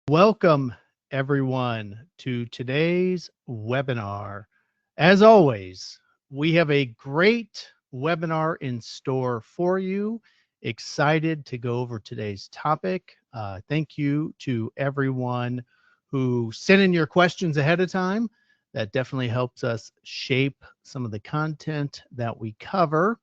Welcome, everyone, to today's webinar. As always, we have a great webinar in store for you. Excited to go over today's topic. Thank you to everyone who sent in your questions ahead of time. That definitely helps us shape some of the content that we cover.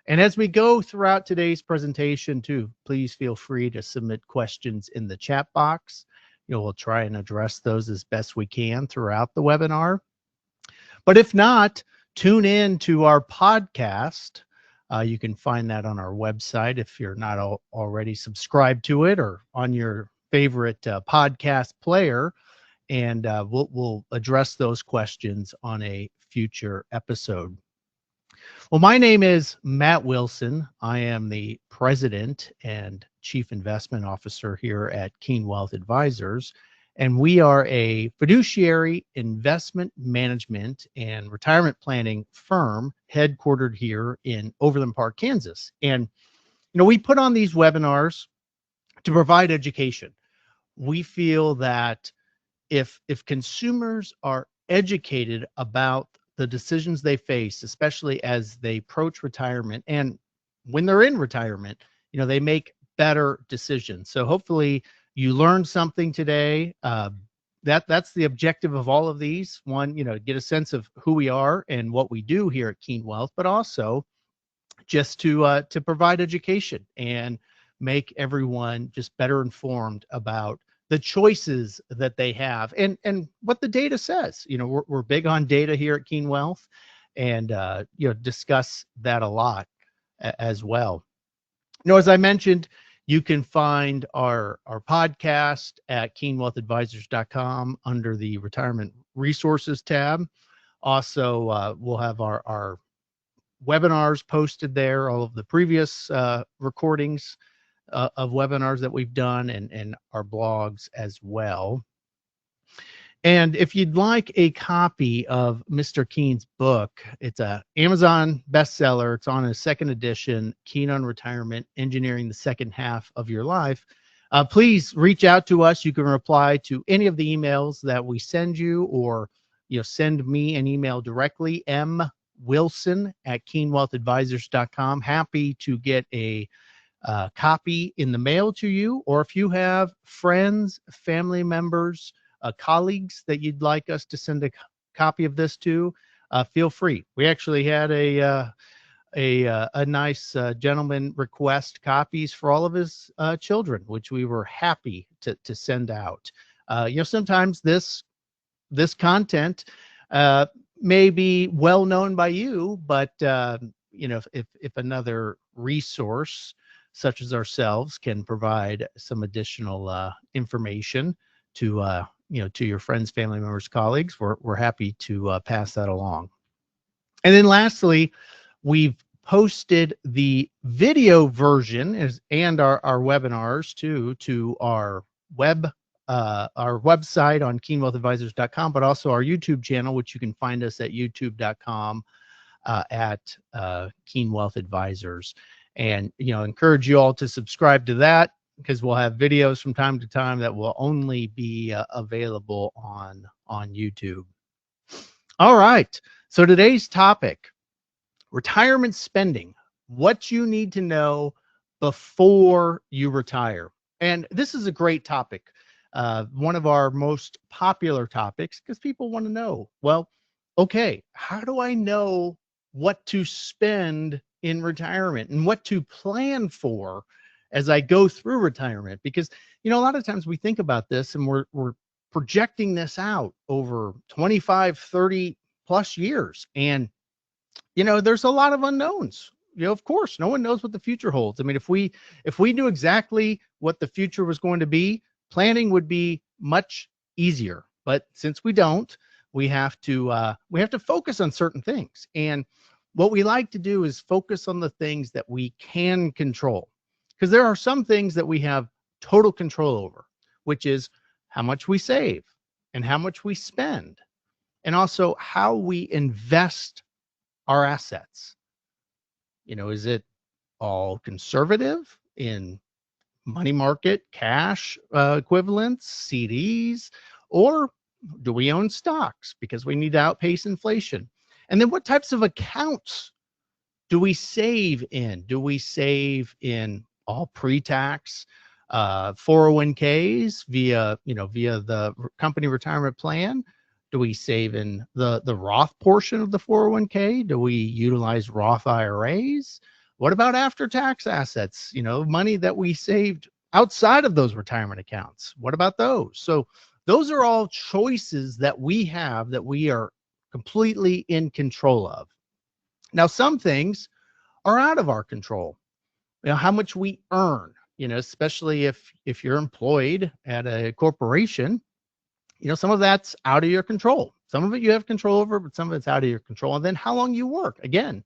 And as we go throughout today's presentation too, please feel free to submit questions in the chat box. We'll try and address those as best we can throughout the webinar. But if not, tune in to our podcast. You can find that on our website if you're not already subscribed to it, or on your favorite podcast player. And we'll address those questions on a future episode. Well, my name is Matt Wilson. I am the president and chief investment officer here at Keen Wealth Advisors, and we are a fiduciary investment management and retirement planning firm headquartered here in Overland Park, Kansas. And we put on these webinars to provide education. We feel that if consumers are educated about the decisions they face, especially as they approach retirement and when they're in retirement, they make better decisions. So hopefully you learned something today. That's the objective of all of these. One, get a sense of who we are and what we do here at Keen Wealth, but also just to provide education and make everyone just better informed about the choices that they have and what the data says. We're big on data here at Keen Wealth, and discuss that a lot as well. As I mentioned, you can find our podcast at keenwealthadvisors.com under the retirement resources tab. Also, we'll have our webinars posted there, all of the previous recordings of webinars that we've done, and our blogs as well. And if you'd like a copy of Mr. Keen's book, it's a Amazon bestseller. It's on his second edition, Keen on Retirement, Engineering the Second Half of Your Life. Please reach out to us. You can reply to any of the emails that we send you, or send me an email directly, mwilson@keenwealthadvisors.com. Happy to get a copy in the mail to you, or if you have friends, family members, colleagues that you'd like us to send a copy of this to, feel free. We actually had a nice gentleman request copies for all of his children, which we were happy to send out. Sometimes this content may be well known by you, but if another resource such as ourselves can provide some additional information to your friends, family members, colleagues, we're happy to pass that along. And then lastly, we've posted the video version and our webinars to our website on keenwealthadvisors.com, but also our YouTube channel, which you can find us at youtube.com at Keen Wealth Advisors. And encourage you all to subscribe to that, because we'll have videos from time to time that will only be available on YouTube. All right, so today's topic: retirement spending, what you need to know before you retire. And this is a great topic, one of our most popular topics, because people want to know, well, okay, how do I know what to spend in retirement and what to plan for as I go through retirement? Because a lot of times we think about this and we're projecting this out over 25, 30 plus years, and there's a lot of unknowns. Of course, no one knows what the future holds. I mean, if we knew exactly what the future was going to be, planning would be much easier. But since we don't, we have to focus on certain things. And what we like to do is focus on the things that we can control, because there are some things that we have total control over, which is how much we save and how much we spend, and also how we invest our assets. Is it all conservative in money market, cash equivalents, CDs, or do we own stocks because we need to outpace inflation? And then what types of accounts do we save in? Do we save in all pre-tax 401ks via the company retirement plan? Do we save in the Roth portion of the 401k? Do we utilize Roth IRAs? What about after-tax assets? Money that we saved outside of those retirement accounts. What about those? So those are all choices that we have that we are completely in control of. Now, some things are out of our control. How much we earn, especially if you're employed at a corporation, some of that's out of your control. Some of it you have control over, but some of it's out of your control. And then how long you work. Again,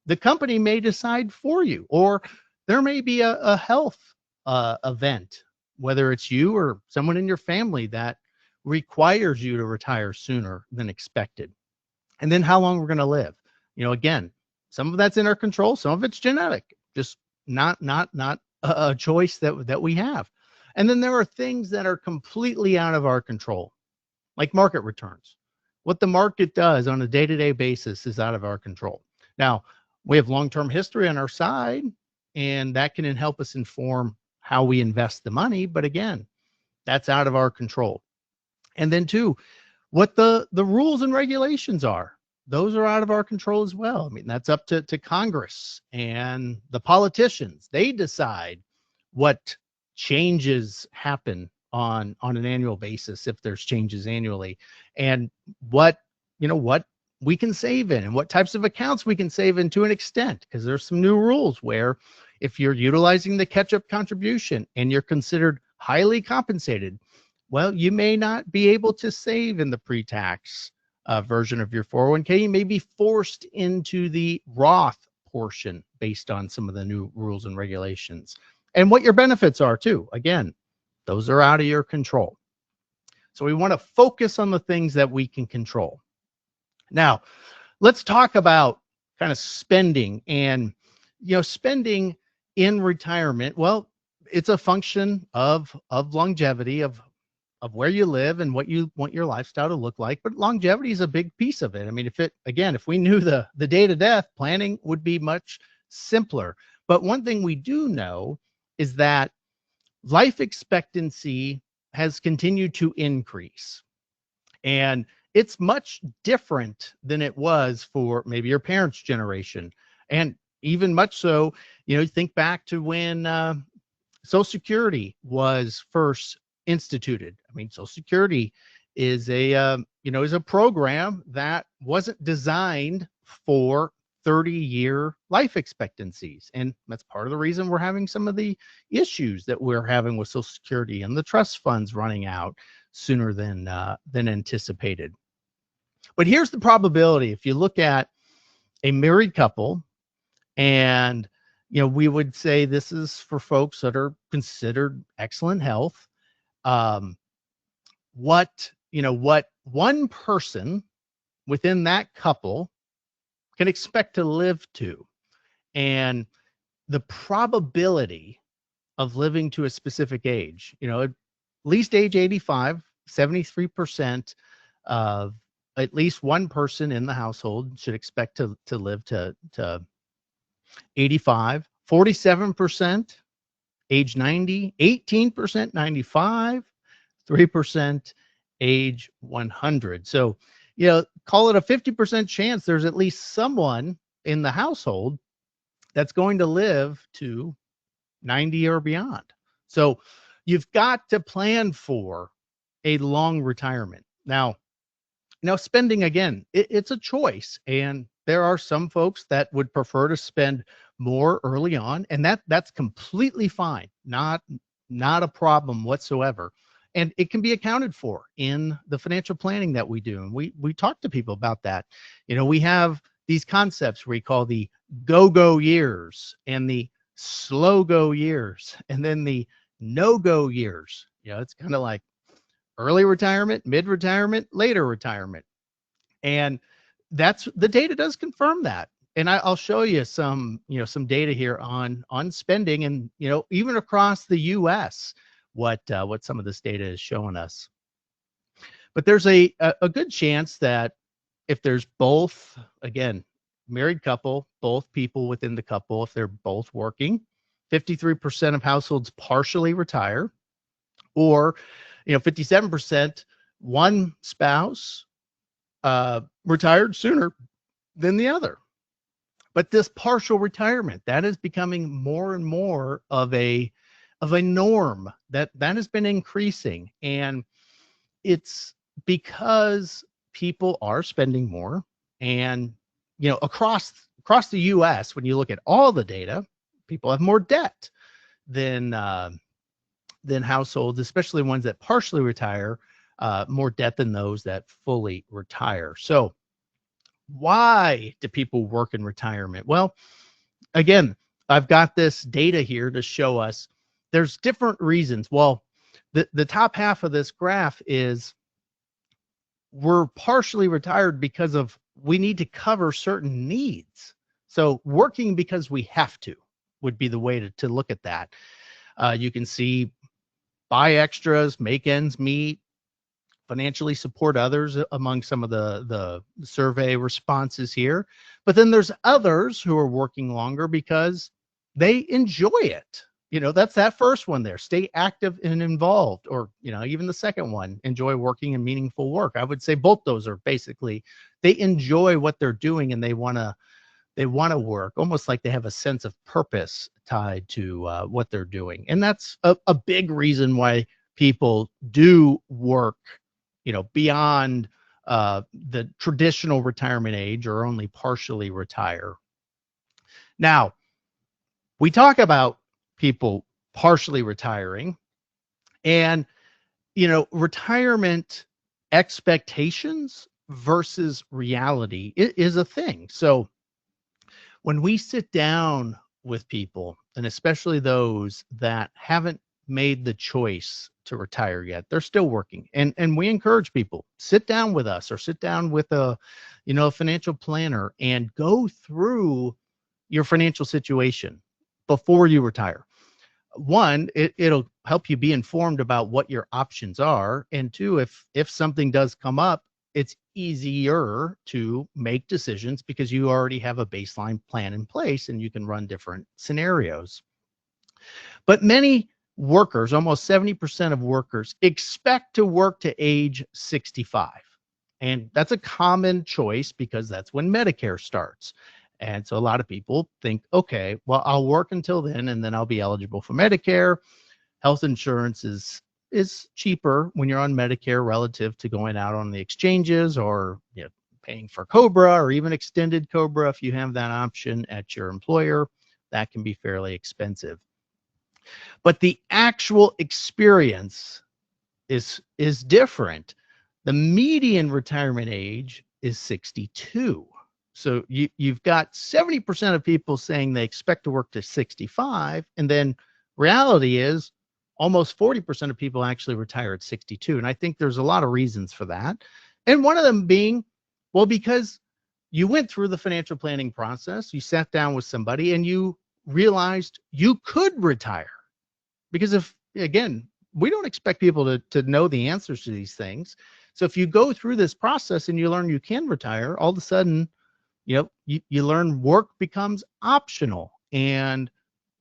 the company may decide for you, or there may be a health event, whether it's you or someone in your family that requires you to retire sooner than expected. And then how long we're going to live. Again, some of that's in our control, some of it's genetic, just not a choice that we have. And then there are things that are completely out of our control, like market returns. What the market does on a day-to-day basis is out of our control. Now, we have long-term history on our side, and that can help us inform how we invest the money. But again, that's out of our control. And then two, what the rules and regulations are. Those are out of our control as well. I mean, that's up to Congress and the politicians. They decide what changes happen on an annual basis, if there's changes annually, and what we can save in and what types of accounts we can save in to an extent, because there's some new rules where if you're utilizing the catch-up contribution and you're considered highly compensated, well, you may not be able to save in the pre-tax version of your 401k. You may be forced into the Roth portion based on some of the new rules and regulations, and what your benefits are too. Again, those are out of your control. So we want to focus on the things that we can control. Now, let's talk about kind of spending and, spending in retirement. Well, it's a function of longevity, of where you live and what you want your lifestyle to look like. But longevity is a big piece of it. I mean, if we knew the date of death, planning would be much simpler. But one thing we do know is that life expectancy has continued to increase. And it's much different than it was for maybe your parents' generation. And even much so, think back to when Social Security was first instituted. I mean, Social Security is a program that wasn't designed for 30-year life expectancies. And that's part of the reason we're having some of the issues that we're having with Social Security and the trust funds running out sooner than anticipated. But here's the probability. If you look at a married couple, and we would say this is for folks that are considered excellent health. What one person within that couple can expect to live to, and the probability of living to a specific age, at least age 85, 73% of at least one person in the household should expect to live to 85, 47% age 90, 18% 95, 3% age 100. So, call it a 50% chance there's at least someone in the household that's going to live to 90 or beyond. So you've got to plan for a long retirement. Now, spending, again, it's a choice, and there are some folks that would prefer to spend more early on, and that's completely fine. Not a problem whatsoever. And it can be accounted for in the financial planning that we do. And we talk to people about that. We have these concepts we call the go-go years and the slow-go years, and then the no-go years. It's kind of like early retirement, mid-retirement, later retirement. And that's the data does confirm that. And I'll show you some, some data here on spending, and even across the U.S. What some of this data is showing us. But there's a good chance that if there's both, again, married couple, both people within the couple, if they're both working, 53% of households partially retire, or 57% one spouse retired sooner than the other. But this partial retirement, that is becoming more and more of a norm that has been increasing. And it's because people are spending more. And across the US, when you look at all the data, people have more debt than households, especially ones that partially retire, more debt than those that fully retire. So why do people work in retirement? Well, again, I've got this data here to show us there's different reasons. Well, the top half of this graph is we're partially retired because of we need to cover certain needs. So working because we have to would be the way to look at that. You can see buy extras, make ends meet, financially support others among some of the survey responses here. But then there's others who are working longer because they enjoy it. That's that first one there. Stay active and involved, or even the second one, enjoy working in meaningful work. I would say both those are basically they enjoy what they're doing and they want to work, almost like they have a sense of purpose tied to what they're doing. And that's a big reason why people do work beyond the traditional retirement age or only partially retire. Now, we talk about people partially retiring, and retirement expectations versus reality is a thing. So when we sit down with people, and especially those that haven't made the choice to retire yet, they're still working, and we encourage people, sit down with us or sit down with a financial planner and go through your financial situation before you retire. One, it'll help you be informed about what your options are, and two, if something does come up, it's easier to make decisions because you already have a baseline plan in place and you can run different scenarios. But many workers, almost 70% of workers, expect to work to age 65. And that's a common choice because that's when Medicare starts. And so a lot of people think, okay, well, I'll work until then and then I'll be eligible for Medicare. Health insurance is cheaper when you're on Medicare relative to going out on the exchanges or paying for Cobra or even extended Cobra if you have that option at your employer. That can be fairly expensive. But the actual experience is different. The median retirement age is 62. So you've got 70% of people saying they expect to work to 65, and then reality is almost 40% of people actually retire at 62. And I think there's a lot of reasons for that. And one of them being, well, because you went through the financial planning process, you sat down with somebody and you realized you could retire. Because again, we don't expect people to know the answers to these things. So if you go through this process and you learn you can retire, all of a sudden, you learn work becomes optional and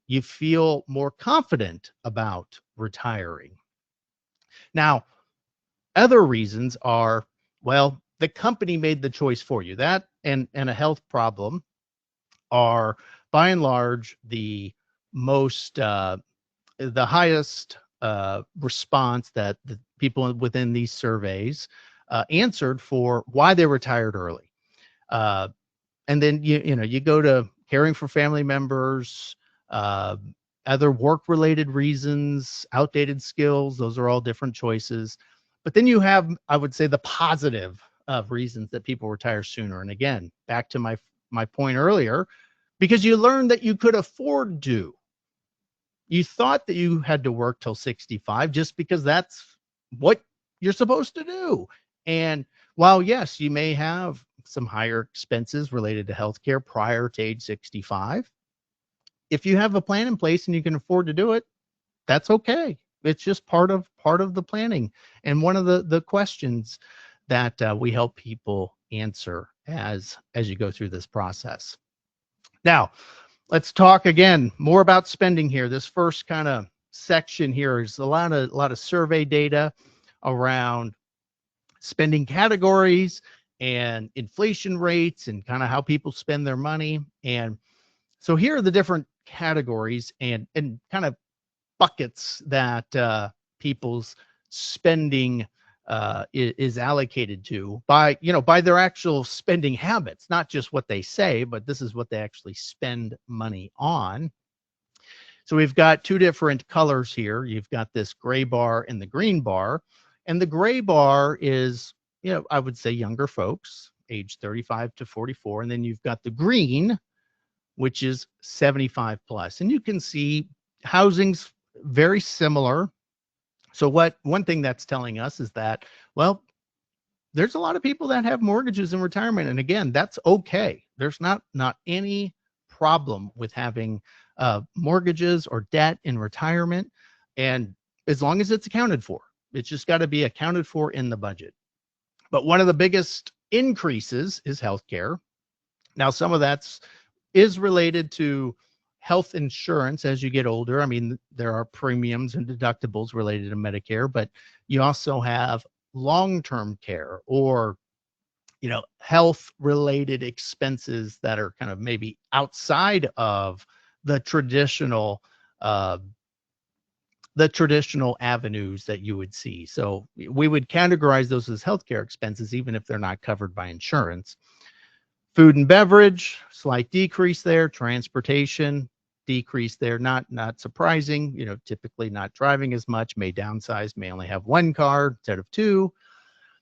you feel more confident about retiring. Now, other reasons are, well, the company made the choice for you. That and a health problem are by and large the highest response that the people within these surveys answered for why they retired early. And then you go to caring for family members, uh, other work-related reasons, outdated skills. Those are all different choices. But then you have, I would say, the positive reasons that people retire sooner. And again, back to my point earlier, because you learned that you could afford to. You thought that you had to work till 65 just because that's what you're supposed to do. And while yes, you may have some higher expenses related to healthcare prior to age 65. If you have a plan in place and you can afford to do it, that's okay. It's just part of the planning, and one of the questions that we help people answer as you go through this process. Now, let's talk again more about spending here. This first kind of section here is a lot of survey data around spending categories and inflation rates and kind of how people spend their money. And so here are the different categories and kind of buckets that people's spending is allocated to by their actual spending habits, not just what they say, but this is what they actually spend money on. So we've got two different colors here. You've got this gray bar and the green bar. And the gray bar is, I would say younger folks, age 35 to 44. And then you've got the green, which is 75 plus. And you can see housing's very similar. So one thing that's telling us is that, well, there's a lot of people that have mortgages in retirement. And again, that's okay. There's not any problem with having mortgages or debt in retirement. And as long as it's accounted for, it's just got to be accounted for in the budget. But one of the biggest increases is healthcare. Now, some of that's is related to health insurance as you get older. I mean, there are premiums and deductibles related to Medicare, but you also have long-term care or health related expenses that are kind of maybe outside of the traditional uh, the traditional avenues that you would see. So we would categorize those as healthcare expenses, even if they're not covered by insurance. Food and beverage, slight decrease there. Transportation, decrease there. Not surprising. Typically not driving as much, may downsize, may only have one car instead of two.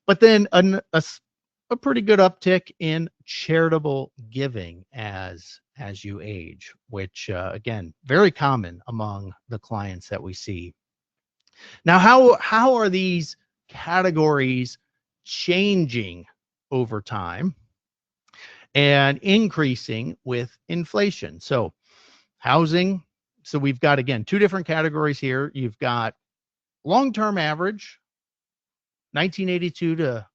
But then a pretty good uptick in charitable giving as you age, which again, very common among the clients that we see. Now, how are these categories changing over time and increasing with inflation? So housing, so we've got, again, two different categories here. You've got long-term average, 1982 to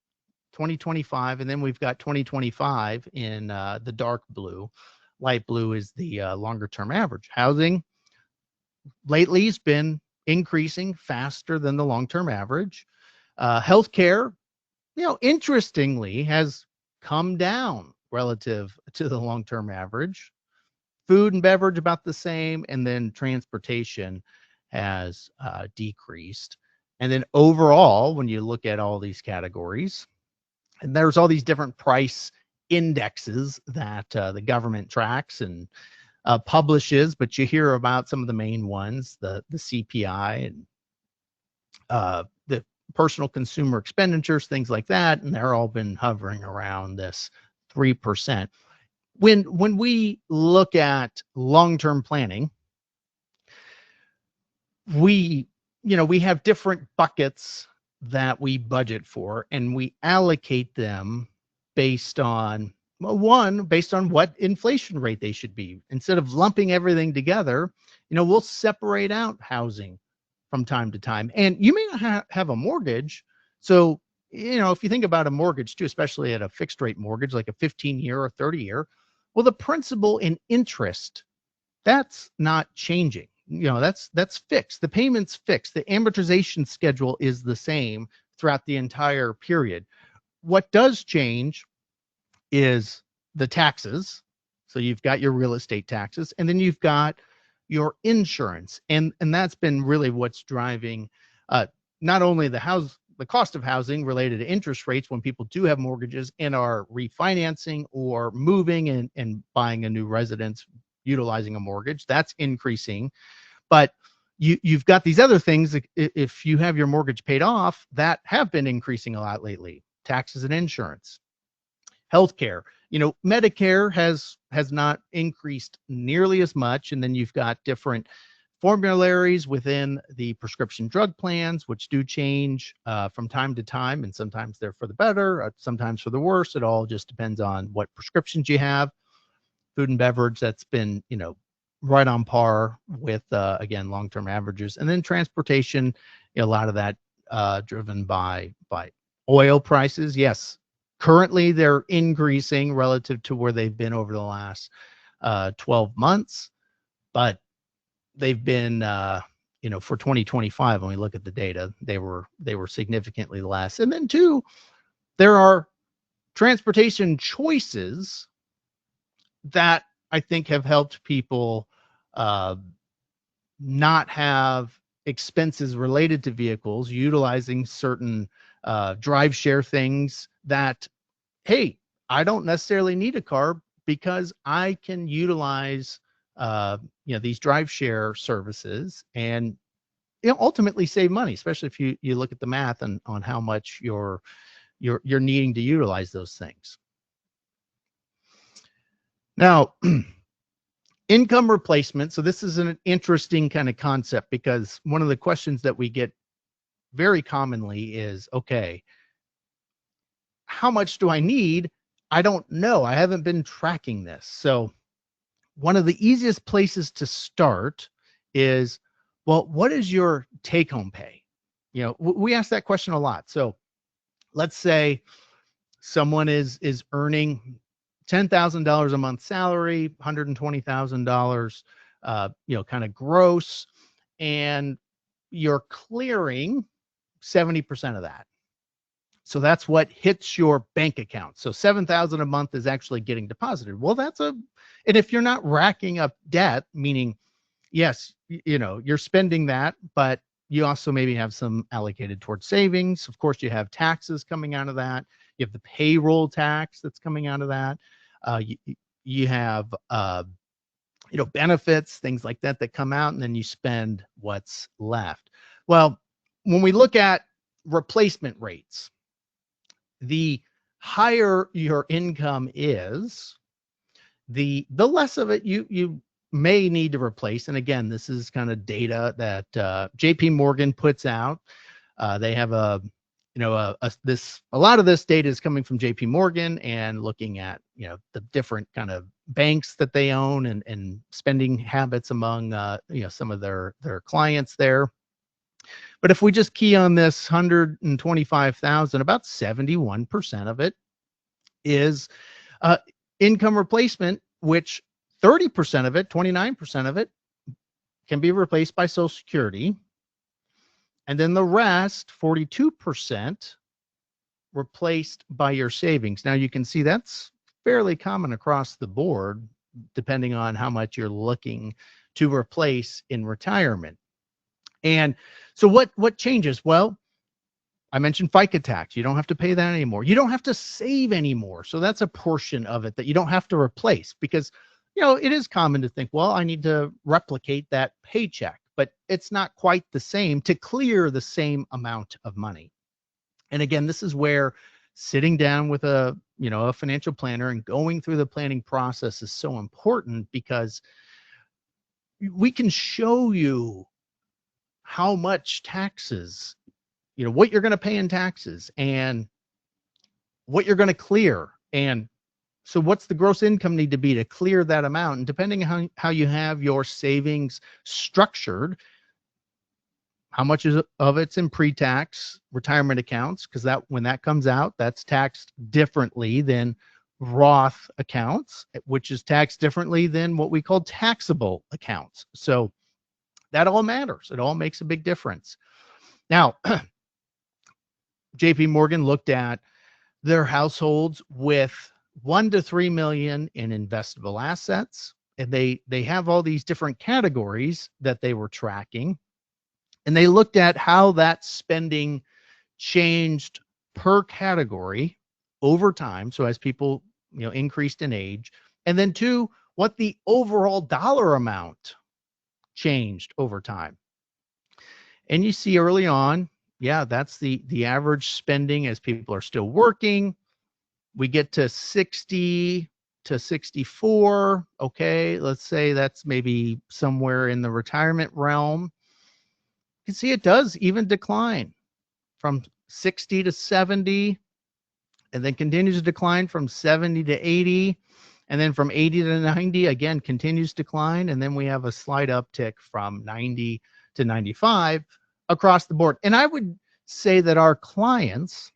2025, and then we've got 2025 in the dark blue. Light blue is the longer term average. Housing lately has been increasing faster than the long term average. Healthcare, interestingly, has come down relative to the long term average. Food and beverage about the same, and then transportation has decreased. And then overall, when you look at all these categories, and there's all these different price indexes that the government tracks and publishes, but you hear about some of the main ones, the CPI and the personal consumer expenditures, things like that, and they're all been hovering around this 3%. When we look at long-term planning, we have different buckets that we budget for, and we allocate them based on, well, one, based on what inflation rate they should be. Instead of lumping everything together, we'll separate out housing from time to time. And you may not have a mortgage. So, if you think about a mortgage too, especially at a fixed rate mortgage, like a 15-year or 30-year, well, the principal and interest, that's not changing. That's fixed. The payment's fixed. The amortization schedule is the same throughout the entire period. What does change is the taxes. So you've got your real estate taxes, and then you've got your insurance. And that's been really what's driving not only the cost of housing related to interest rates when people do have mortgages and are refinancing or moving and buying a new residence utilizing a mortgage, that's increasing. But you've got these other things, if you have your mortgage paid off, that have been increasing a lot lately. Taxes and insurance. Healthcare, Medicare has not increased nearly as much. And then you've got different formularies within the prescription drug plans, which do change from time to time, and sometimes they're for the better, sometimes for the worse. It all just depends on what prescriptions you have. Food and beverage, that's been, right on par with, again, long-term averages. And then transportation, a lot of that driven by oil prices. Yes, currently they're increasing relative to where they've been over the last 12 months, but they've been, for 2025, when we look at the data, they were significantly less. And then two, there are transportation choices that I think have helped people uh, not have expenses related to vehicles, utilizing certain drive share things that, hey, I don't necessarily need a car because I can utilize these drive share services and ultimately save money, especially if you look at the math on how much you're needing to utilize those things. Now, income replacement. So this is an interesting kind of concept, because one of the questions that we get very commonly is, okay, how much do I need? I don't know. I haven't been tracking this. So one of the easiest places to start is, well, what is your take home pay? We ask that question a lot. So let's say someone is earning $10,000 a month salary, $120,000, kind of gross, and you're clearing 70% of that. So that's what hits your bank account. So 7,000 a month is actually getting deposited. Well, and if you're not racking up debt, meaning, yes, you're spending that, but you also maybe have some allocated towards savings. Of course, you have taxes coming out of that. You have the payroll tax that's coming out of that. You have, benefits, things like that come out, and then you spend what's left. Well, when we look at replacement rates, the higher your income is, the less of it you may need to replace. And again, this is kind of data that JP Morgan puts out. They have a lot of this data is coming from JP Morgan, and looking at the different kind of banks that they own, and spending habits among some of their clients there. But if we just key on this 125,000, about 71% of it is income replacement, which 30% of it, 29% of it, can be replaced by Social Security. And then the rest, 42%, replaced by your savings. Now you can see that's fairly common across the board, depending on how much you're looking to replace in retirement. And so what changes? Well, I mentioned FICA tax. You don't have to pay that anymore. You don't have to save anymore. So that's a portion of it that you don't have to replace, because, it is common to think, well, I need to replicate that paycheck, but it's not quite the same to clear the same amount of money. And again, this is where sitting down with a financial planner and going through the planning process is so important, because we can show you how much taxes, what you're going to pay in taxes, and what you're going to clear. And so what's the gross income need to be to clear that amount? And depending on how you have your savings structured, how much of it's in pre-tax retirement accounts, because when that comes out, that's taxed differently than Roth accounts, which is taxed differently than what we call taxable accounts. So that all matters. It all makes a big difference. Now, JP Morgan looked at their households with 1 to 3 million in investable assets, and they have all these different categories that they were tracking, and they looked at how that spending changed per category over time. So as people increased in age, and then two, what the overall dollar amount changed over time. And you see early on, yeah, that's the average spending as people are still working. We get to 60, to 64, okay, let's say that's maybe somewhere in the retirement realm. You can see it does even decline from 60 to 70, and then continues to decline from 70 to 80, and then from 80 to 90, again, continues to decline, and then we have a slight uptick from 90 to 95 across the board. And I would say that our clients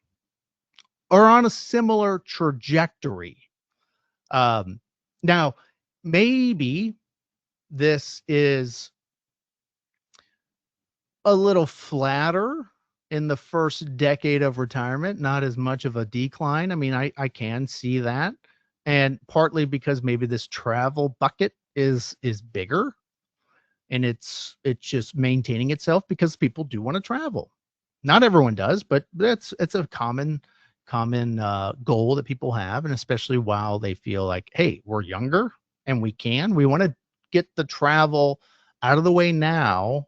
are on a similar trajectory. Um, Now, maybe this is a little flatter in the first decade of retirement, not as much of a decline. I mean, I can see that. And partly because maybe this travel bucket is bigger, and it's just maintaining itself because people do want to travel. Not everyone does, but it's a common goal that people have, and especially while they feel like, hey, we're younger and we want to get the travel out of the way now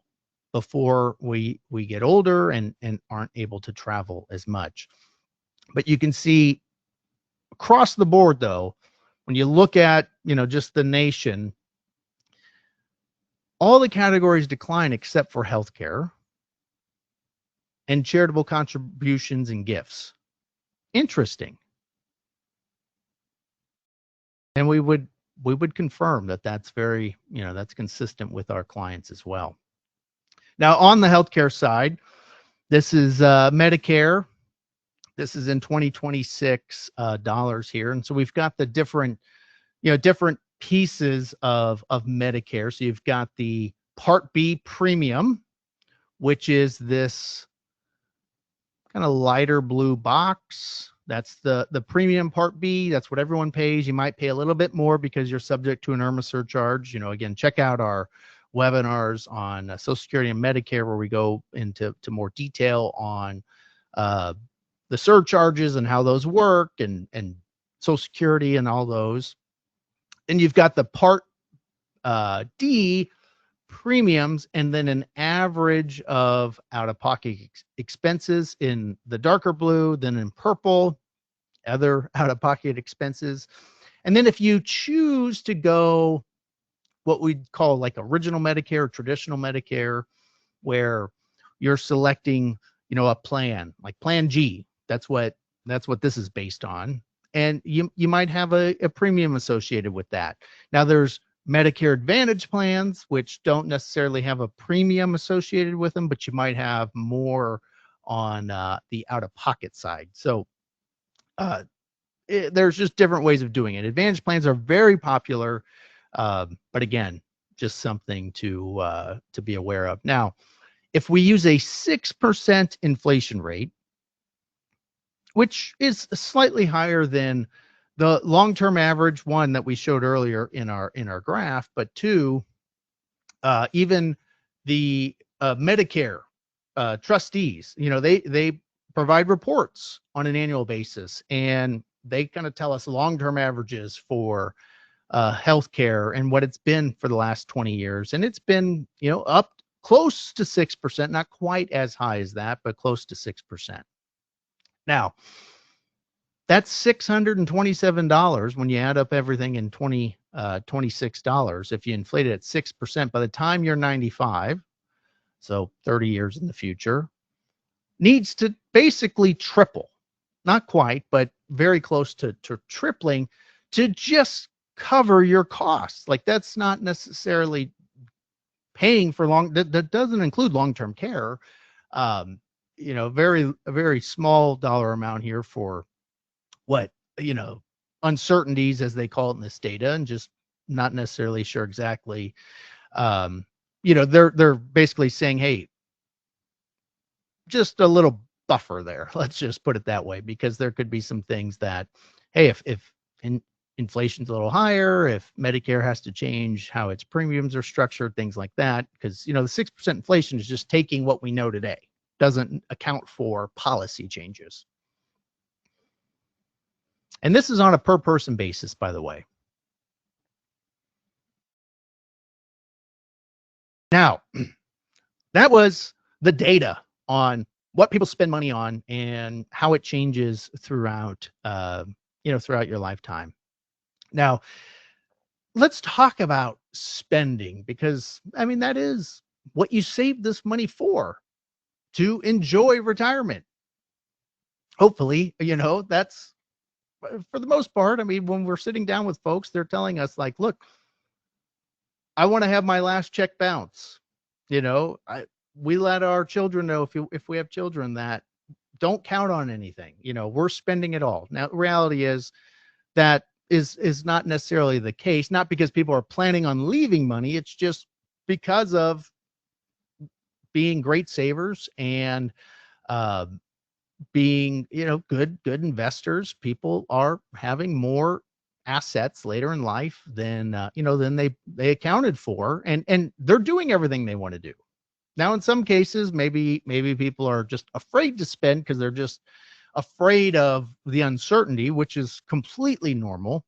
before we get older and aren't able to travel as much. But you can see across the board, though, when you look at, just the nation, all the categories decline except for healthcare and charitable contributions and gifts. Interesting. And we would confirm that that's very, that's consistent with our clients as well. Now, on the healthcare side, this is Medicare. This is in 2026 dollars here, and so we've got the different pieces of Medicare. So you've got the Part B premium, which is this kind of lighter blue box. That's the premium Part B. That's what everyone pays. You might pay a little bit more because you're subject to an IRMA surcharge. Again, check out our webinars on Social Security and Medicare, where we go into more detail on the surcharges and how those work, and Social Security and all those. And you've got the Part D premiums, and then an average of out-of-pocket expenses in the darker blue, then in purple, other out-of-pocket expenses. And then if you choose to go what we'd call like original Medicare or traditional Medicare, where you're selecting, a plan like Plan G, that's what this is based on. And you might have a premium associated with that. Now, there's Medicare Advantage plans, which don't necessarily have a premium associated with them, but you might have more on the out-of-pocket side. So there's just different ways of doing it. Advantage plans are very popular, but again, just something to be aware of. Now, if we use a 6% inflation rate, which is slightly higher than the long-term average, one that we showed earlier in our graph, but two, even the Medicare trustees, they provide reports on an annual basis, and they kind of tell us long-term averages for healthcare and what it's been for the last 20 years, and it's been up close to 6%, not quite as high as that, but close to 6%. Now, that's $627 when you add up everything in $26. If you inflate it at 6%, by the time you're 95, so 30 years in the future, needs to basically triple. Not quite, but very close to tripling to just cover your costs. Like, that's not necessarily paying for that doesn't include long-term care. A very small dollar amount here for what, uncertainties, as they call it in this data, and just not necessarily sure exactly. They're basically saying, hey, just a little buffer there. Let's just put it that way, because there could be some things that, hey, if inflation's a little higher, if Medicare has to change how its premiums are structured, things like that, because the 6% inflation is just taking what we know today, doesn't account for policy changes. And this is on a per person basis, by the way. Now, that was the data on what people spend money on and how it changes throughout, throughout your lifetime. Now, let's talk about spending because I mean that is what you save this money for, to enjoy retirement. Hopefully, that's for the most part. I mean, when we're sitting down with folks, they're telling us like, "Look, I want to have my last check bounce." We let our children know, if we have children, that don't count on anything. We're spending it all. Now, the reality is that is not necessarily the case, not because people are planning on leaving money. It's just because of being great savers and uh, being, good investors. People are having more assets later in life than they accounted for, and they're doing everything they want to do. Now, in some cases, maybe people are just afraid to spend because they're just afraid of the uncertainty, which is completely normal.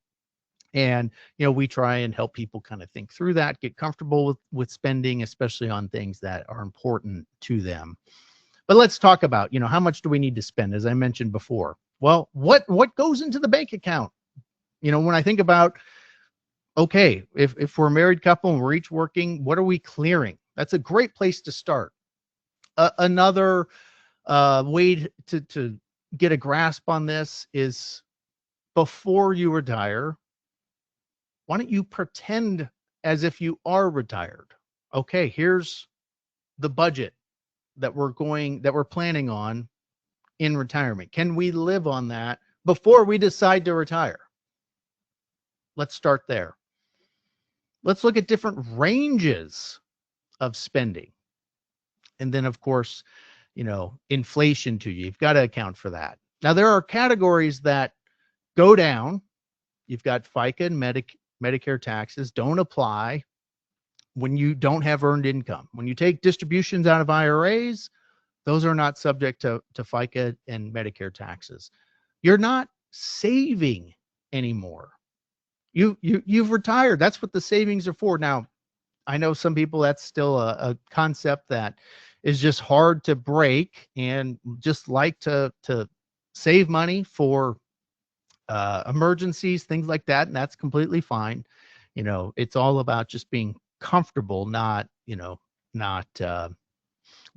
And we try and help people kind of think through that, get comfortable with spending, especially on things that are important to them. But let's talk about, how much do we need to spend, as I mentioned before. Well, what goes into the bank account? When I think about, okay, if we're a married couple and we're each working, what are we clearing? That's a great place to start. Another way to get a grasp on this is, before you retire, why don't you pretend as if you are retired? Okay, here's the budget that we're planning on in retirement. Can we live on that before we decide to retire? Let's start there. Let's look at different ranges of spending. And then, of course, inflation too. You've got to account for that. Now, there are categories that go down. You've got FICA and Medicare taxes don't apply when you don't have earned income. When you take distributions out of IRAs, those are not subject to FICA and Medicare taxes. You're not saving anymore. You've retired. That's what the savings are for. Now, I know some people, that's still a concept that is just hard to break, and just like to save money for emergencies, things like that, and that's completely fine. It's all about just being comfortable, not we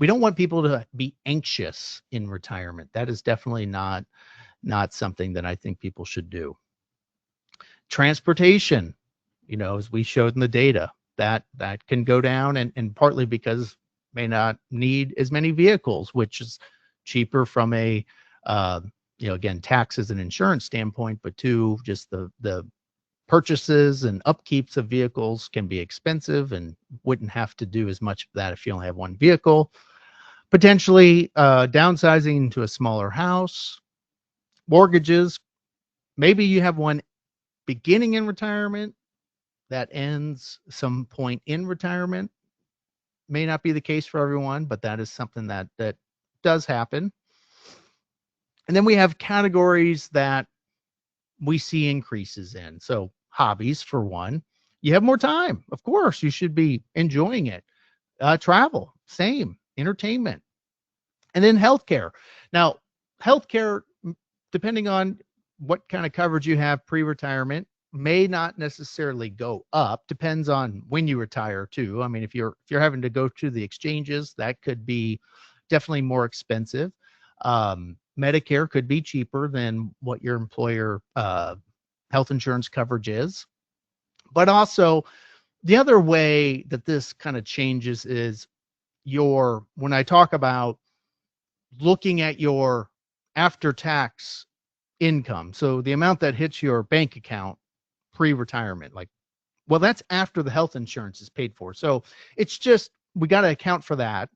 don't want people to be anxious in retirement. That is definitely not something that I think people should do. Transportation, as we showed in the data, that can go down, and partly because may not need as many vehicles, which is cheaper from a uh, again, taxes and insurance standpoint, but two, just the purchases and upkeeps of vehicles can be expensive, and wouldn't have to do as much of that if you only have one vehicle. Potentially downsizing to a smaller house. Mortgages, maybe you have one beginning in retirement that ends some point in retirement. May not be the case for everyone, but that is something that does happen. And then we have categories that we see increases in. So hobbies, for one, you have more time. Of course, you should be enjoying it. Travel, same. Entertainment, and then healthcare. Now, healthcare, depending on what kind of coverage you have pre-retirement, may not necessarily go up. Depends on when you retire too. I mean, if you're having to go to the exchanges, that could be definitely more expensive. Medicare could be cheaper than what your employer health insurance coverage is. But also, the other way that this kind of changes is, when I talk about looking at your after tax income, so the amount that hits your bank account pre-retirement, like, well, that's after the health insurance is paid for. So it's just, we got to account for that,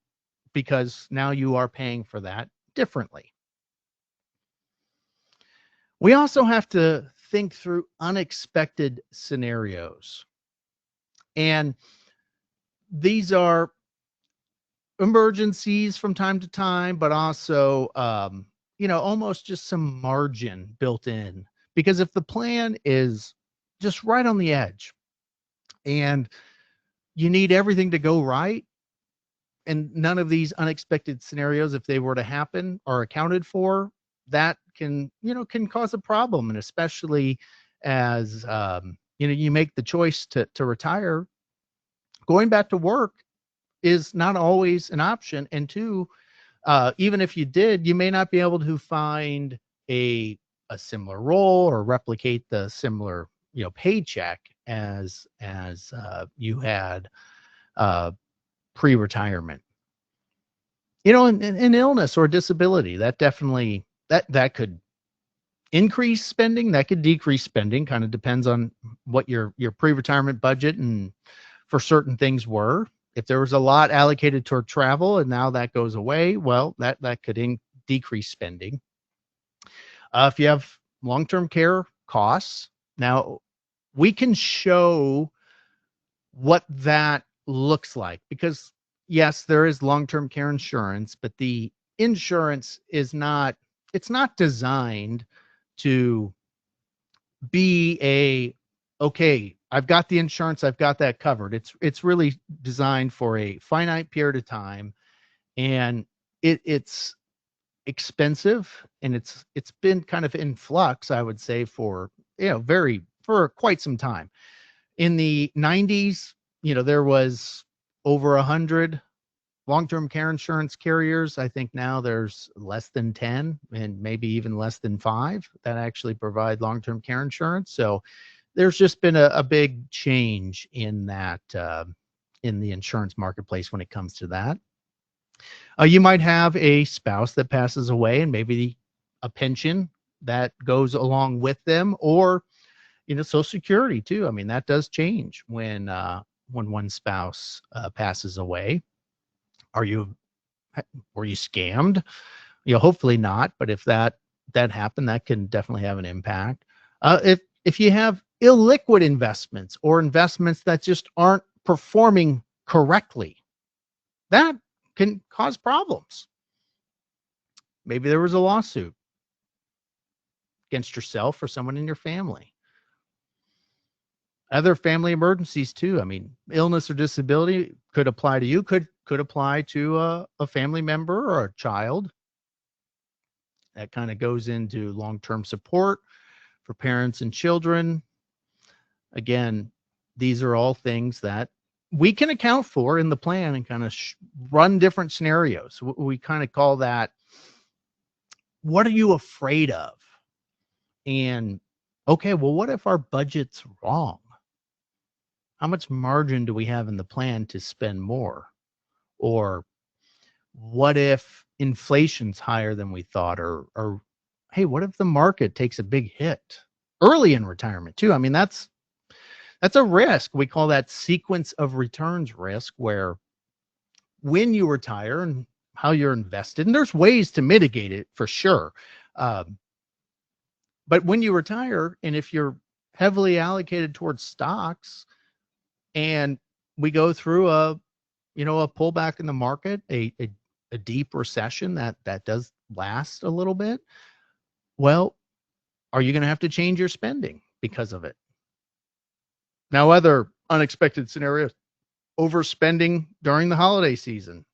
because now you are paying for that differently. We also have to think through unexpected scenarios. And these are emergencies from time to time, but also, almost just some margin built in. Because if the plan is just right on the edge and you need everything to go right, and none of these unexpected scenarios, if they were to happen, are accounted for, that can cause a problem. And especially as you make the choice to retire, going back to work is not always an option. And two, even if you did, you may not be able to find a similar role or replicate the similar paycheck as you had uh, pre-retirement. An illness or disability that definitely that could increase spending, that could decrease spending. Kind of depends on what your pre-retirement budget and for certain things were. If there was a lot allocated toward travel and now that goes away, well, that could decrease spending. If you have long-term care costs, now we can show what that looks like because yes, there is long-term care insurance, but the insurance is not, it's not designed to be okay, I've got the insurance, I've got that covered. It's really designed for a finite period of time, and it's expensive, and it's been kind of in flux, I would say, for very for quite some time. In the 90s, there was over 100 long-term care insurance carriers. I think now there's less than 10 and maybe even less than 5 that actually provide long-term care insurance. So there's just been a big change in that in the insurance marketplace when it comes to that. You might have a spouse that passes away and maybe a pension that goes along with them, or Social Security too. I mean, that does change when one spouse passes away. Are you were you scammed? Hopefully not, but if that happened, that can definitely have an impact. If you have illiquid investments or investments that just aren't performing correctly, that can cause problems. Maybe there was a lawsuit against yourself or someone in your family. Other family emergencies too. I mean, illness or disability could apply to you, could apply to a family member or a child. That kind of goes into long-term support for parents and children. Again, these are all things that we can account for in the plan and kind of run different scenarios. We kind of call that, what are you afraid of? And okay, well, what if our budget's wrong? How much margin do we have in the plan to spend more? Or what if inflation's higher than we thought? Or hey, what if the market takes a big hit early in retirement too? I mean, that's a risk. We call that sequence of returns risk, where when you retire and how you're invested, and there's ways to mitigate it for sure. But when you retire, and if you're heavily allocated towards stocks, and we go through a pullback in the market, a deep recession that does last a little bit, well, are you going to have to change your spending because of it? Now, other unexpected scenarios: overspending during the holiday season,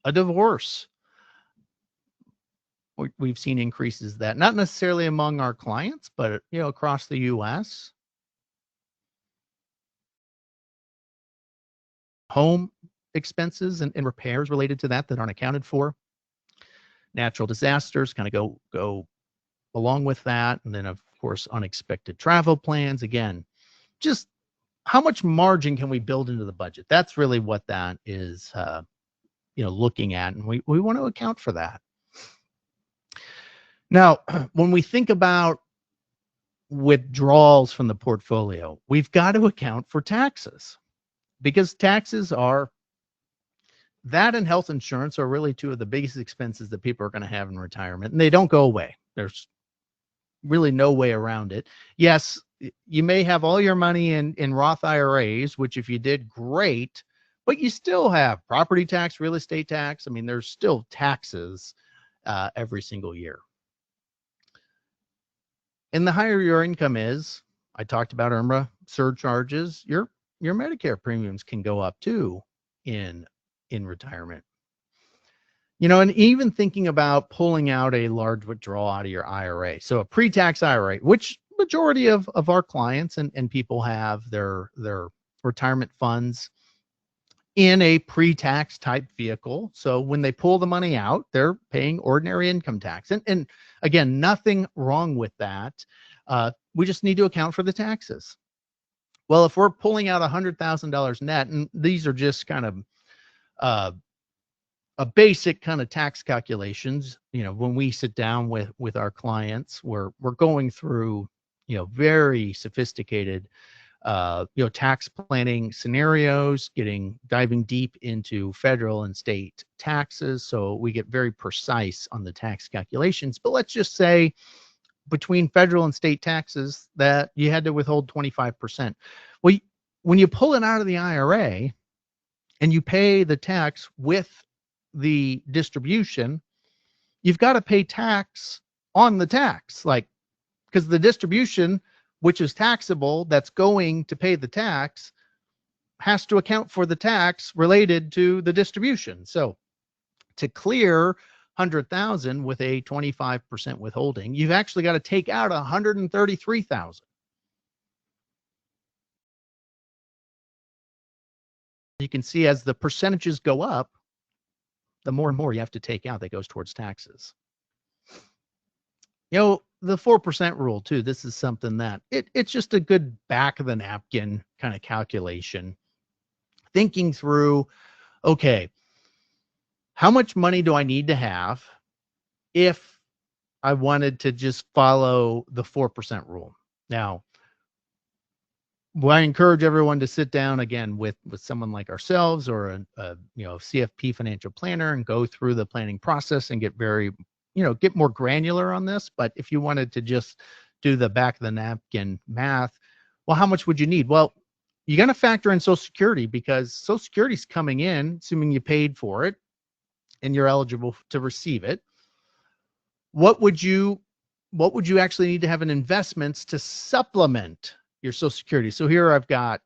a divorce. We've seen increases that, not necessarily among our clients, but across the U.S. Home expenses and repairs related to that aren't accounted for. Natural disasters kind of go along with that, and then of course unexpected travel plans. Again, just how much margin can we build into the budget? That's really what that is looking at, and we want to account for that. Now, when we think about withdrawals from the portfolio, we've got to account for taxes, because taxes are, that and health insurance are really two of the biggest expenses that people are going to have in retirement, and they don't go away. There's really no way around it. Yes, you may have all your money in Roth IRAs, which if you did, great, but you still have property tax, real estate tax. I mean, there's still taxes every single year. And the higher your income is, I talked about IRMA surcharges, your Medicare premiums can go up too in retirement. And even thinking about pulling out a large withdrawal out of your IRA. So a pre-tax IRA, which majority of our clients and people have their retirement funds in a pre-tax type vehicle. So when they pull the money out, they're paying ordinary income tax. And again, nothing wrong with that. We just need to account for the taxes. Well, if we're pulling out $100,000 net, and these are just kind of uh, a basic kind of tax calculations, when we sit down with our clients, we're going through, very sophisticated tax planning scenarios, diving deep into federal and state taxes. So we get very precise on the tax calculations. But let's just say between federal and state taxes that you had to withhold 25%. Well, when you pull it out of the IRA and you pay the tax with the distribution, you've got to pay tax on the tax, like, because the distribution, which is taxable, that's going to pay the tax, has to account for the tax related to the distribution. So to clear 100,000 with a 25% withholding, you've actually got to take out 133,000. You can see as the percentages go up, the more and more you have to take out that goes towards taxes. The 4% rule too, this is something that it's just a good back of the napkin kind of calculation. Thinking through, okay, how much money do I need to have if I wanted to just follow the 4% rule? Now, I encourage everyone to sit down again with someone like ourselves or a CFP financial planner and go through the planning process and get more granular on this. But if you wanted to just do the back of the napkin math, well, how much would you need? Well, you're going to factor in Social Security because Social Security is coming in, assuming you paid for it and you're eligible to receive it. What would you actually need to have in investments to supplement your Social Security? So here I've got,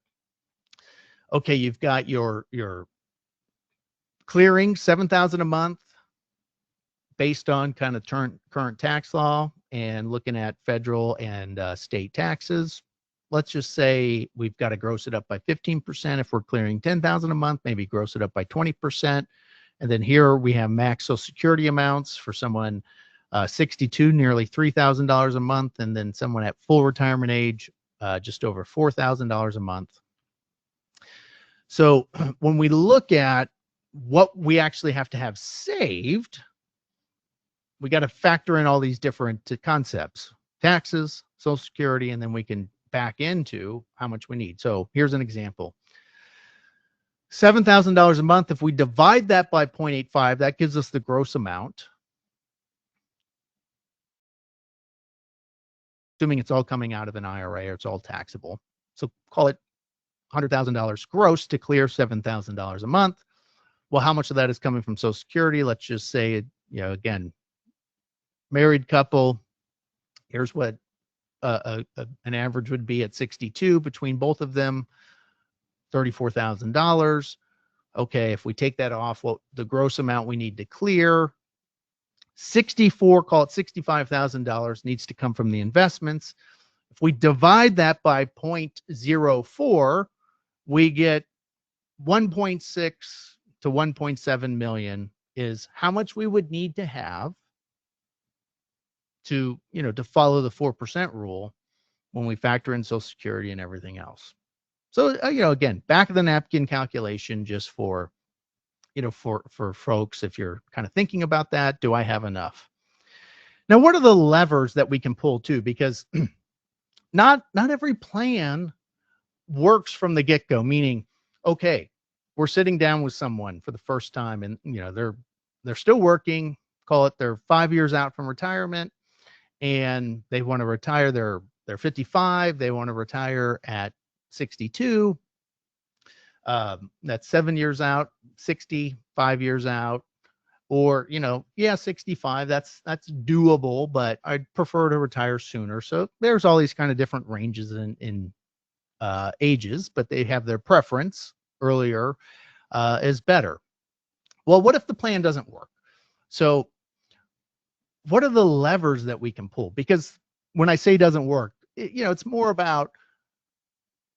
okay, you've got your clearing $7,000 a month based on kind of current tax law and looking at federal and state taxes. Let's just say we've got to gross it up by 15%. If we're clearing 10,000 a month, maybe gross it up by 20%. And then here we have max Social Security amounts for someone 62, nearly $3,000 a month, and then someone at full retirement age, just over $4,000 a month. So when we look at what we actually have to have saved, we got to factor in all these different concepts: taxes, Social Security, and then we can back into how much we need. So here's an example. $7,000 a month. If we divide that by 0.85, that gives us the gross amount, assuming it's all coming out of an IRA or it's all taxable. So call it $100,000 gross to clear $7,000 a month. Well, how much of that is coming from Social Security? Let's just say, again, married couple, here's what an average would be at 62 between both of them, $34,000. Okay, if we take that off, well, the gross amount we need to clear, call it $65,000 needs to come from the investments. If we divide that by 0.04, we get 1.6 to 1.7 million is how much we would need to have to follow the 4% rule when we factor in Social Security and everything else. So, again, back of the napkin calculation just for folks, if you're kind of thinking about that, do I have enough? Now, what are the levers that we can pull too? Because not every plan works from the get-go, meaning, okay, we're sitting down with someone for the first time and, they're still working, call it they're 5 years out from retirement, and they want to retire. They're 55. They want to retire at 62. That's 7 years out, 65 years out, or 65. That's doable, but I'd prefer to retire sooner. So there's all these kind of different ranges in ages, but they have their preference. Earlier is better. Well, what if the plan doesn't work? So what are the levers that we can pull? Because when I say doesn't work, it's more about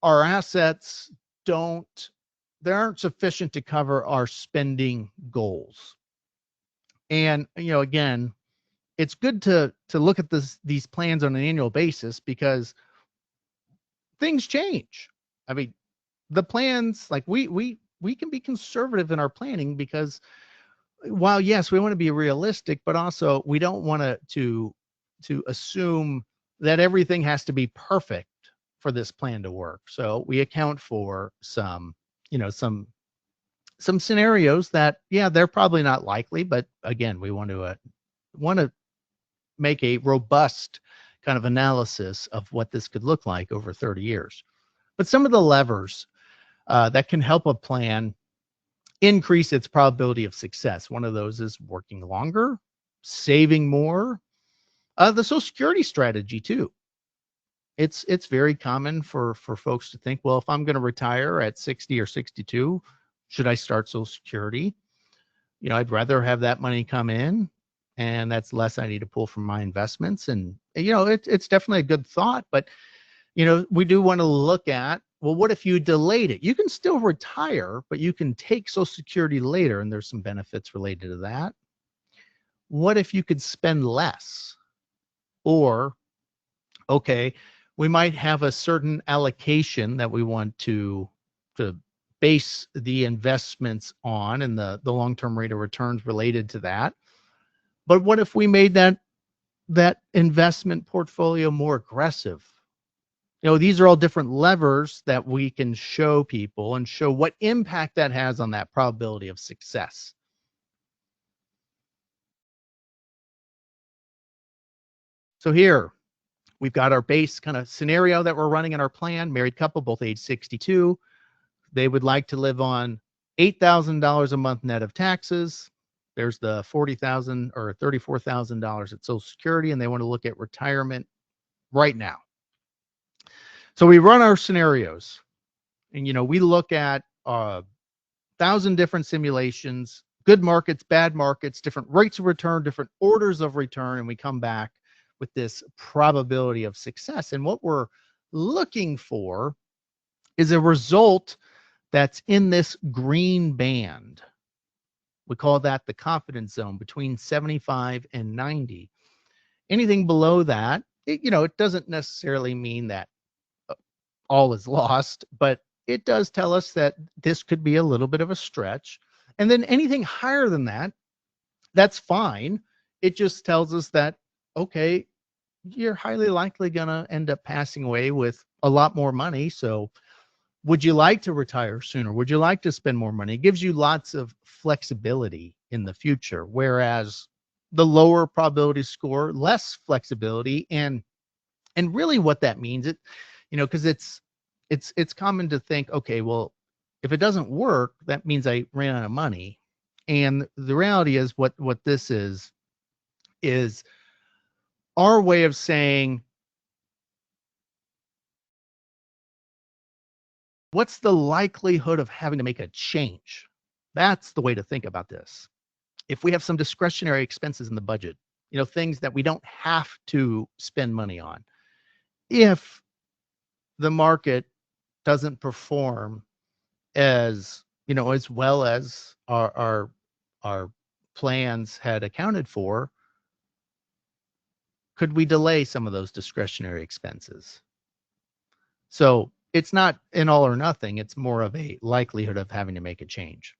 our assets don't they aren't sufficient to cover our spending goals. And again, it's good to look at these plans on an annual basis because things change. I mean, the plans, like we can be conservative in our planning because while yes, we want to be realistic, but also we don't want to assume that everything has to be perfect for this plan to work. So we account for some, some scenarios that, yeah, they're probably not likely, but again, we want to make a robust kind of analysis of what this could look like over 30 years. But some of the levers that can help a plan increase its probability of success. One of those is working longer, saving more. The Social Security strategy too. It's very common for folks to think, well, if I'm going to retire at 60 or 62, should I start Social Security? I'd rather have that money come in, and that's less I need to pull from my investments. And it's definitely a good thought, but we do want to look at, well, what if you delayed it? You can still retire, but you can take Social Security later, and there's some benefits related to that. What if you could spend less? Or, okay, we might have a certain allocation that we want to base the investments on and the long-term rate of returns related to that. But what if we made that investment portfolio more aggressive? These are all different levers that we can show people and show what impact that has on that probability of success. So here we've got our base kind of scenario that we're running in our plan. Married couple, both age 62. They would like to live on $8,000 a month net of taxes. There's the $40,000 or $34,000 at Social Security, and they want to look at retirement right now. So we run our scenarios, and we look at 1,000 different simulations, good markets, bad markets, different rates of return, different orders of return, and we come back with this probability of success. And what we're looking for is a result that's in this green band. We call that the confidence zone between 75 and 90. Anything below that, it doesn't necessarily mean that all is lost, but it does tell us that this could be a little bit of a stretch. And then anything higher than that, that's fine. It just tells us that, okay, you're highly likely going to end up passing away with a lot more money. So would you like to retire sooner? Would you like to spend more money? It gives you lots of flexibility in the future, whereas the lower probability score, less flexibility. And really what that means, because it's common to think, okay, well, if it doesn't work, that means I ran out of money. And the reality is what this is our way of saying, what's the likelihood of having to make a change? That's the way to think about this. If we have some discretionary expenses in the budget, things that we don't have to spend money on, if the market doesn't perform as well as our plans had accounted for, could we delay some of those discretionary expenses? So it's not an all or nothing. It's more of a likelihood of having to make a change.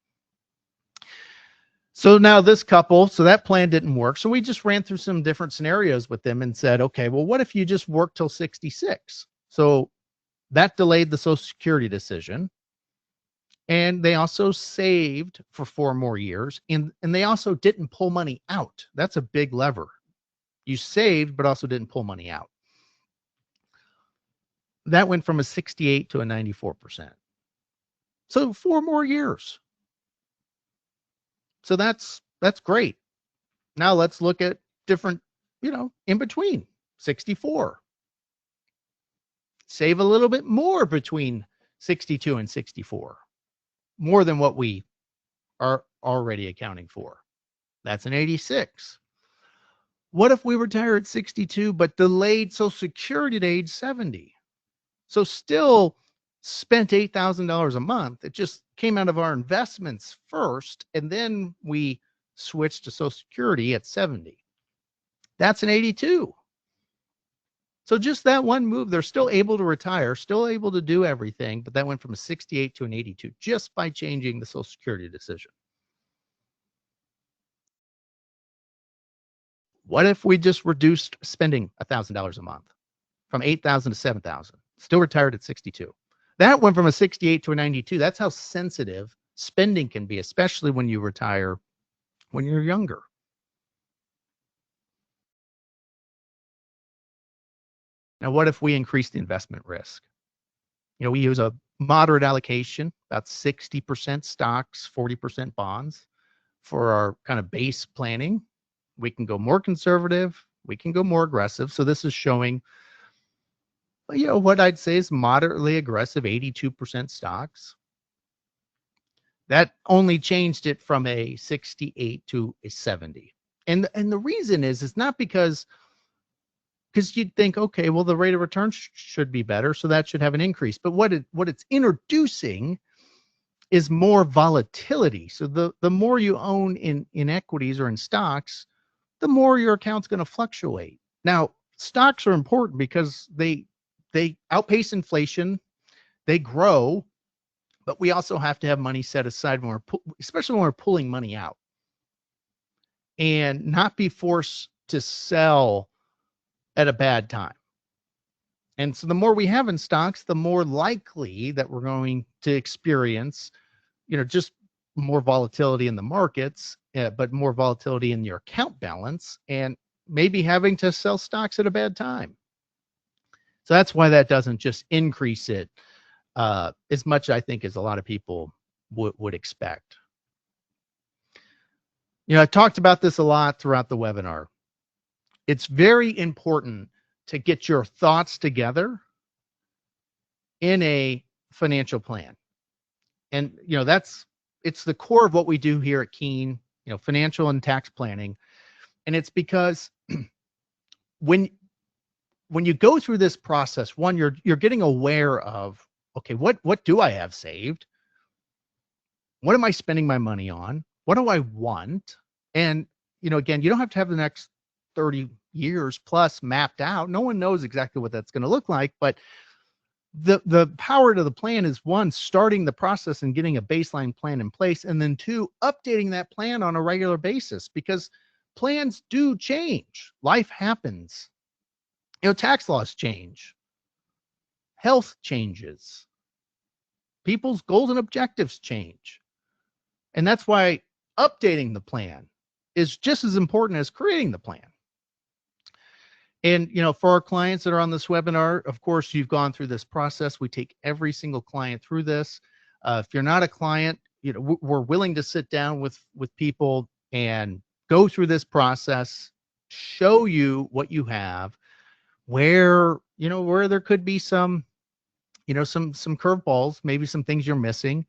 So now this couple, so that plan didn't work. So we just ran through some different scenarios with them and said, okay, well, what if you just work till 66? So that delayed the Social Security decision. And they also saved for 4 more years. And they also didn't pull money out. That's a big lever. You saved, but also didn't pull money out. That went from a 68 to a 94%. So 4 more years. So that's great. Now let's look at different, in between. 64. Save a little bit more between 62 and 64. More than what we are already accounting for. That's an 86. What if we retire at 62 but delayed Social Security to age 70? So still spent $8,000 a month. It just came out of our investments first, and then we switched to Social Security at 70. That's an 82. So just that one move, they're still able to retire, still able to do everything, but that went from a 68 to an 82 just by changing the Social Security decision. What if we just reduced spending $1,000 a month from 8,000 to 7,000? Still retired at 62. That went from a 68 to a 92. That's how sensitive spending can be, especially when you retire when you're younger. Now, what if we increase the investment risk? We use a moderate allocation, about 60% stocks, 40% bonds for our kind of base planning. We can go more conservative, we can go more aggressive. So this is showing, what I'd say is moderately aggressive, 82% stocks. That only changed it from a 68 to a 70. And the reason is not because you'd think, okay, well, the rate of return should be better, so that should have an increase. But what it's introducing is more volatility. So the more you own in equities or in stocks, the more your account's going to fluctuate. Now, stocks are important because they outpace inflation, they grow, but we also have to have money set aside when especially when we're pulling money out, and not be forced to sell at a bad time. And so the more we have in stocks, the more likely that we're going to experience, just more volatility in the markets, but more volatility in your account balance, and maybe having to sell stocks at a bad time. So that's why that doesn't just increase it as much, I think, as a lot of people would expect. I talked about this a lot throughout the webinar. It's very important to get your thoughts together in a financial plan. And, it's the core of what we do here at Keen, financial and tax planning. And it's because when you go through this process, one, you're getting aware of, okay, what do I have saved? What am I spending my money on? What do I want? And, again, you don't have to have the next 30 years plus mapped out. No one knows exactly what that's going to look like, but the power to the plan is, one, starting the process and getting a baseline plan in place, and then two, updating that plan on a regular basis, because plans do change. Life happens. Tax laws change. Health changes. People's goals and objectives change. And that's why updating the plan is just as important as creating the plan. And, for our clients that are on this webinar, of course, you've gone through this process. We take every single client through this. If you're not a client, we're willing to sit down with people and go through this process, show you what you have, where there could be some curveballs, maybe some things you're missing,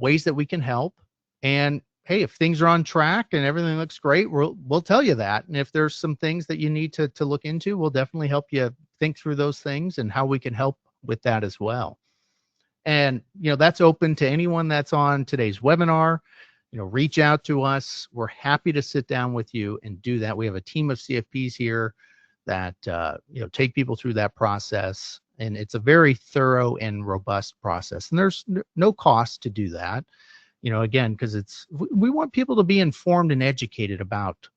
ways that we can help. And hey, if things are on track and everything looks great, we'll tell you that. And if there's some things that you need to look into, we'll definitely help you think through those things and how we can help with that as well. And, that's open to anyone that's on today's webinar. Reach out to us. We're happy to sit down with you and do that. We have a team of CFPs here that, take people through that process. And it's a very thorough and robust process. And there's no cost to do that. Again, because we want people to be informed and educated about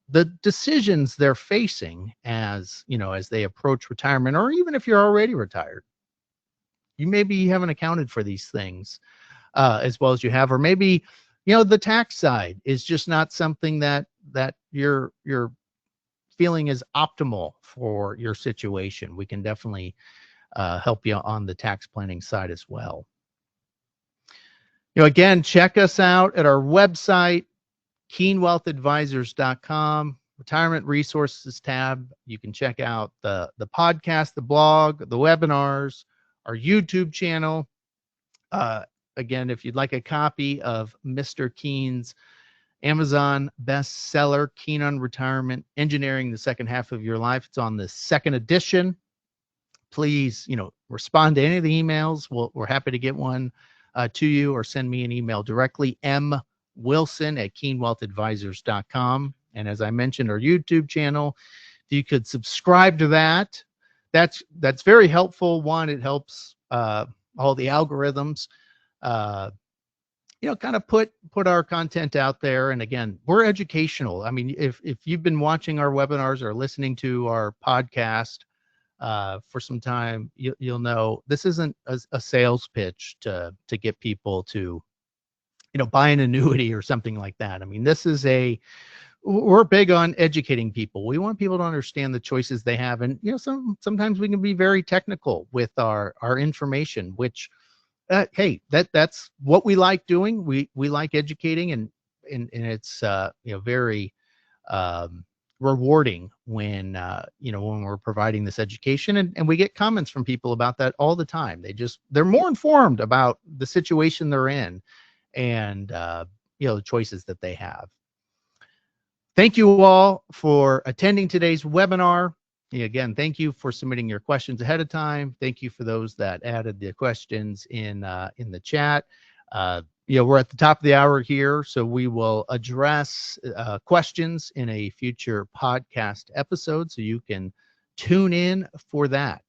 the decisions they're facing as they approach retirement, or even if you're already retired. You maybe haven't accounted for these things as well as you have, or maybe, the tax side is just not something that you're feeling is optimal for your situation. We can definitely help you on the tax planning side as well. Again, check us out at our website, keenwealthadvisors.com, retirement resources tab. You can check out the podcast, the blog, the webinars, our YouTube channel. Again, if you'd like a copy of Mr. Keen's Amazon bestseller, Keen on Retirement, Engineering the Second Half of Your Life. It's on the second edition. Please, respond to any of the emails. We're happy to get one to you, or send me an email directly, mwilson@keenwealthadvisors.com. And as I mentioned, our YouTube channel, if you could subscribe to that, that's very helpful. One, it helps all the algorithms, uh, kind of put our content out there. And again, we're educational. I mean, if you've been watching our webinars or listening to our podcast for some time, you'll know this isn't a sales pitch to get people to buy an annuity or something like that. I mean, we're big on educating people. We want people to understand the choices they have, and sometimes we can be very technical with our information, which hey, that's what we like doing. We like educating, and it's very rewarding when when we're providing this education, and we get comments from people about that all the time. They're more informed about the situation they're in, and the choices that they have. Thank you all for attending today's webinar. Again, thank you for submitting your questions ahead of time. Thank you for those that added the questions in the chat. We're at the top of the hour here, so we will address questions in a future podcast episode, so you can tune in for that.